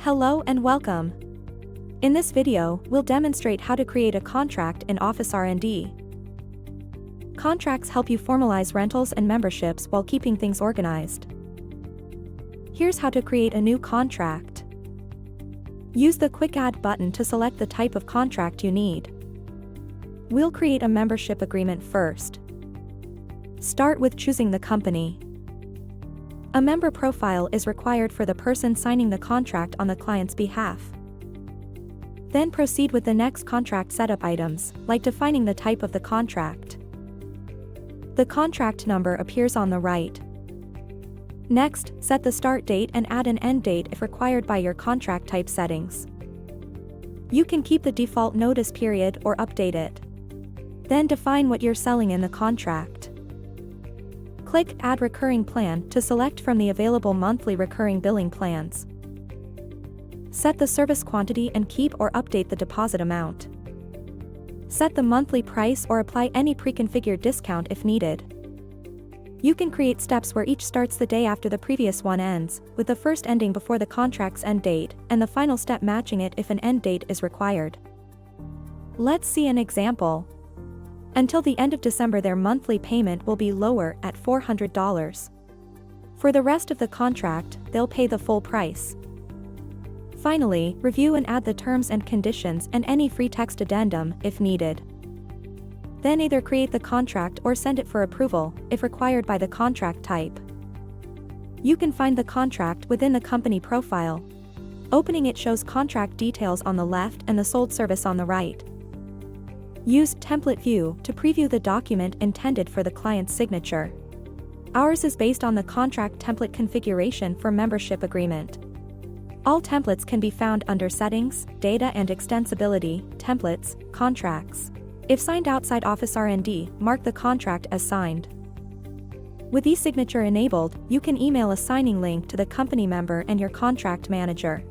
Hello and welcome. In this video, we'll demonstrate how to create a contract in OfficeRnD. Contracts help you formalize rentals and memberships while keeping things organized. Here's how to create a new contract. Use the Quick Add button to select the type of contract you need. We'll create a membership agreement first. Start with choosing the company. A member profile is required for the person signing the contract on the client's behalf. Then proceed with the next contract setup items, like defining the type of the contract. The contract number appears on the right. Next, set the start date and add an end date if required by your contract type settings. You can keep the default notice period or update it. Then define what you're selling in the contract. Click Add Recurring Plan to select from the available monthly recurring billing plans. Set the service quantity and keep or update the deposit amount. Set the monthly price or apply any pre-configured discount if needed. You can create steps where each starts the day after the previous one ends, with the first ending before the contract's end date, and the final step matching it if an end date is required. Let's see an example. Until the end of December, their monthly payment will be lower at $400. For the rest of the contract, they'll pay the full price. Finally, review and add the terms and conditions and any free text addendum if needed. Then either create the contract or send it for approval, if required by the contract type. You can find the contract within the company profile. Opening it shows contract details on the left and the sold service on the right. Use Template View to preview the document intended for the client's signature. Ours is based on the contract template configuration for membership agreement. All templates can be found under Settings, Data and Extensibility, Templates, Contracts. If signed outside OfficeRnD, mark the contract as signed. With eSignature enabled, you can email a signing link to the company member and your contract manager.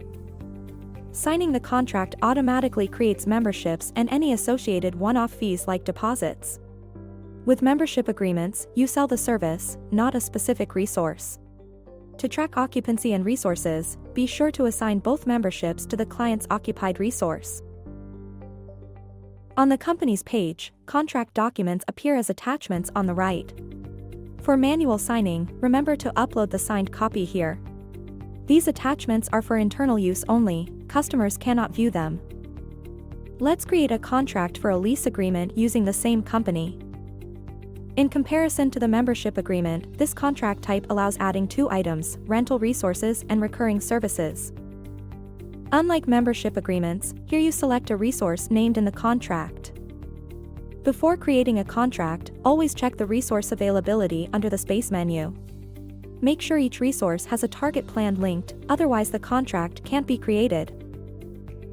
Signing the contract automatically creates memberships and any associated one-off fees like deposits. With membership agreements, you sell the service, not a specific resource. To track occupancy and resources, be sure to assign both memberships to the client's occupied resource. On the company's page, contract documents appear as attachments on the right. For manual signing, remember to upload the signed copy here. These attachments are for internal use only, customers cannot view them. Let's create a contract for a lease agreement using the same company. In comparison to the membership agreement, this contract type allows adding two items, rental resources and recurring services. Unlike membership agreements, here you select a resource named in the contract. Before creating a contract, always check the resource availability under the Space menu. Make sure each resource has a target plan linked, otherwise the contract can't be created.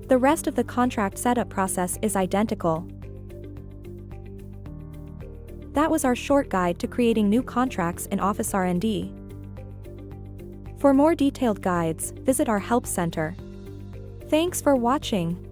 The rest of the contract setup process is identical. That was our short guide to creating new contracts in OfficeRnD. For more detailed guides, visit our Help Center. Thanks for watching.